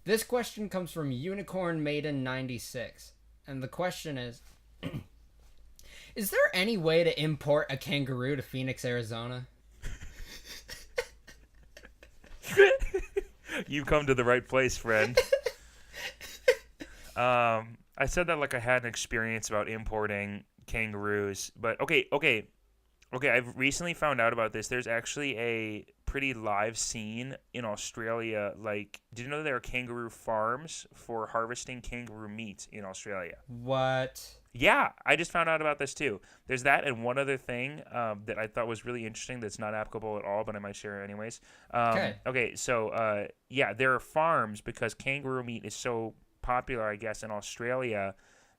This question comes from Unicorn Maiden 96, and the question is: is there any way to import a kangaroo to Phoenix, Arizona? You've come to the right place, friend. I said that like I had an experience about importing kangaroos, but okay. I've recently found out about this. There's actually a pretty live scene in Australia. Like, did you know there are kangaroo farms for harvesting kangaroo meat in Australia? What? Yeah, I just found out about this too. There's that, and one other thing that I thought was really interesting that's not applicable at all, but I might share it anyways. Okay, so yeah, there are farms because kangaroo meat is so popular, I guess, in Australia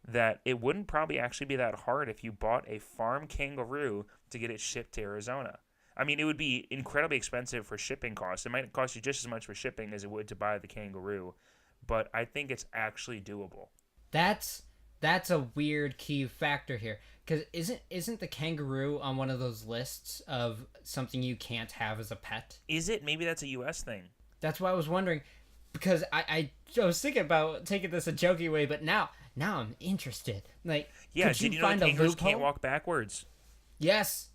that it wouldn't probably actually be that hard if you bought a farm kangaroo to get it shipped to Arizona. I mean, it would be incredibly expensive for shipping costs. It might cost you just as much for shipping as it would to buy the kangaroo, but I think it's actually doable. That's a weird key factor here, because isn't the kangaroo on one of those lists of something you can't have as a pet? Is it? Maybe that's a U.S. thing. That's why I was wondering, because I was thinking about taking this a jokey way, but now I'm interested. Like, yeah, could did you know find kangaroos a loophole? can't walk backwards? Yes.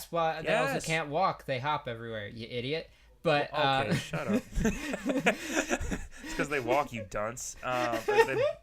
Well, they also Yes. can't walk. They hop everywhere. You idiot. But Okay, shut up. It's because they walk, you dunce.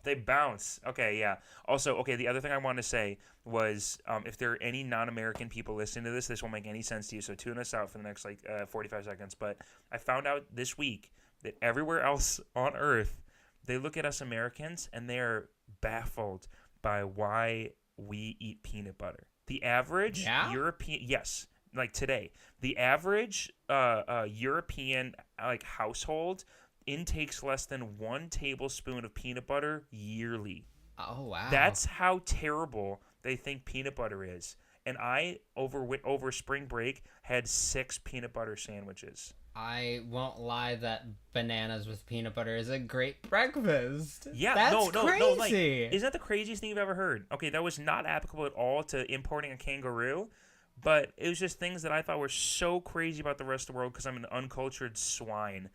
They bounce. Okay, yeah. Also, okay, the other thing I wanted to say was if there are any non-American people listening to this, this won't make any sense to you, so tune us out for the next 45 seconds. But I found out this week that everywhere else on Earth, they look at us Americans and they're baffled by why we eat peanut butter. The average European, yes, like today, the average European household intakes less than 1 tablespoon of peanut butter yearly. Oh wow, That's how terrible they think peanut butter is. And I over spring break had 6 peanut butter sandwiches. I won't lie that bananas with peanut butter is a great breakfast. Yeah, that's crazy. no, like, isn't that the craziest thing you've ever heard? Okay, that was not applicable at all to importing a kangaroo, but it was just things that I thought were so crazy about the rest of the world because I'm an uncultured swine.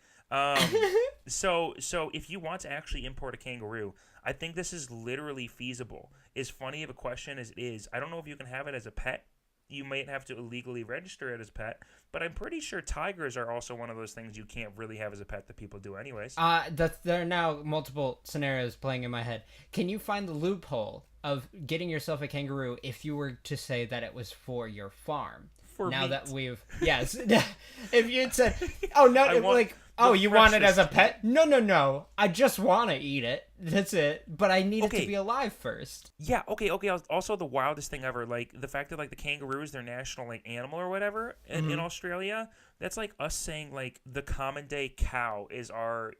So if you want to actually import a kangaroo, I think this is literally feasible. As funny of a question as it is, I don't know if you can have it as a pet. You might have to illegally register it as a pet, but I'm pretty sure tigers are also one of those things you can't really have as a pet that people do anyways. There are now multiple scenarios playing in my head. Can you find the loophole of getting yourself a kangaroo if you were to say that it was for your farm? For now meat. that we've if you'd said, oh no, you want it as a pet? No, I just want to eat it. That's it. But I need it to be alive first. Yeah, okay. Also, the wildest thing ever, like the fact that like the kangaroo is their national animal or whatever in Australia. That's like us saying like the common day cow is our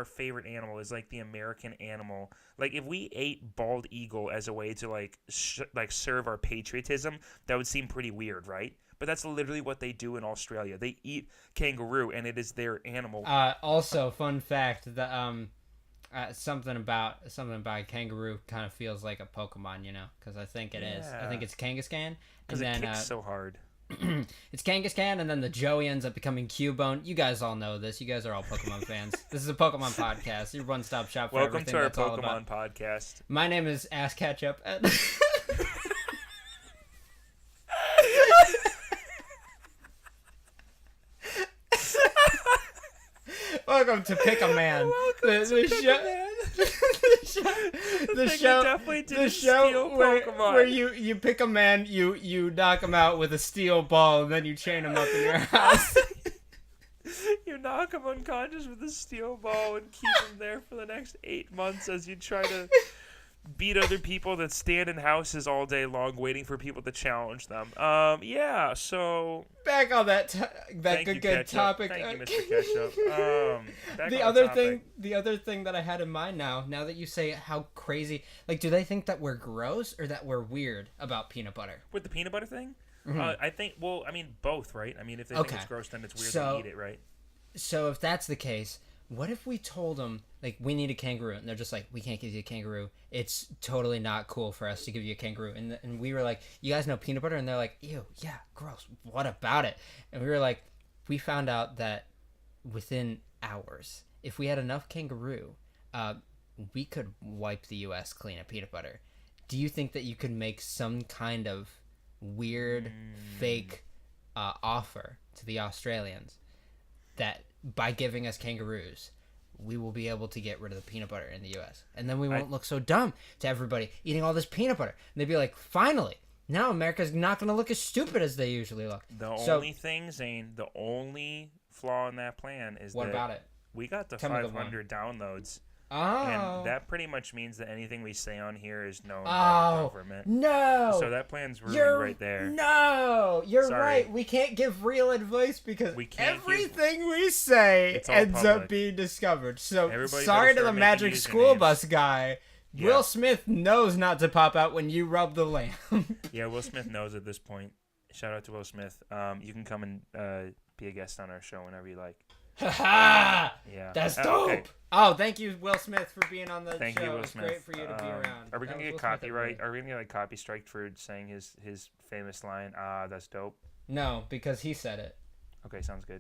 favorite animal, is like the American animal. Like if we ate bald eagle as a way to serve our patriotism, that would seem pretty weird, right? But that's literally what they do in Australia. They eat kangaroo, and it is their animal. Also, fun fact that something about kangaroo kind of feels like a Pokemon, because I think it is. I think it's Kangaskhan, because it kicks so hard. It's Kangaskhan, and then the Joey ends up becoming Cubone. You guys all know this. You guys are all Pokemon fans. This is a Pokemon podcast. Your one-stop shop for Welcome everything to our that's all Pokemon about. podcast. My name is Ass Ketchup. Welcome to Pick a Man. The show where you pick a man, you knock him out with a steel ball, and then you chain him up in your house. You knock him unconscious with a steel ball and keep him there for the next 8 months as you try to beat other people that stand in houses all day long waiting for people to challenge them. Yeah, so back on that good topic. Thank you, Mr. Ketchup. The other thing that I had in mind now that you say how crazy, like, do they think that we're gross or that we're weird about peanut butter? With the peanut butter thing? I think, well, I mean, both, right? I mean, if they think it's gross, then it's weird to eat it, right? So if that's the case, what if we told them, like, we need a kangaroo, and they're just like, we can't give you a kangaroo. It's totally not cool for us to give you a kangaroo. And we were like, you guys know peanut butter? And they're like, ew, yeah, gross. What about it? And we were like, we found out that within hours, if we had enough kangaroo, we could wipe the U.S. clean of peanut butter. Do you think that you could make some kind of weird fake offer to the Australians that by giving us kangaroos, we will be able to get rid of the peanut butter in the U.S. And then we won't look so dumb to everybody eating all this peanut butter. And they'd be like, finally, now America's not going to look as stupid as they usually look. The only thing, Zane, the only flaw in that plan is what about it? We got the Tell me the 500 downloads. Oh. And that pretty much means that anything we say on here is known by the government. No. So that plan's ruined right there. No, you're Sorry. right. We can't give real advice because We can't everything we say It's all ends public. up being discovered. So Everybody sorry better to the start magic making school usernames. bus guy. Yeah. Will Smith knows not to pop out when you rub the lamp. Yeah, Will Smith knows at this point. Shout out to Will Smith. You can come and be a guest on our show whenever you like. Ha! Yeah. That's dope. Okay. Oh, thank you, Will Smith, for being on the Thank show. you, Will It's Smith. great for you to be around. Are we That gonna was get Will Smith, copyright? everybody. Are we gonna get like copy striked for saying his famous line? That's dope. No, because he said it. Okay, sounds good.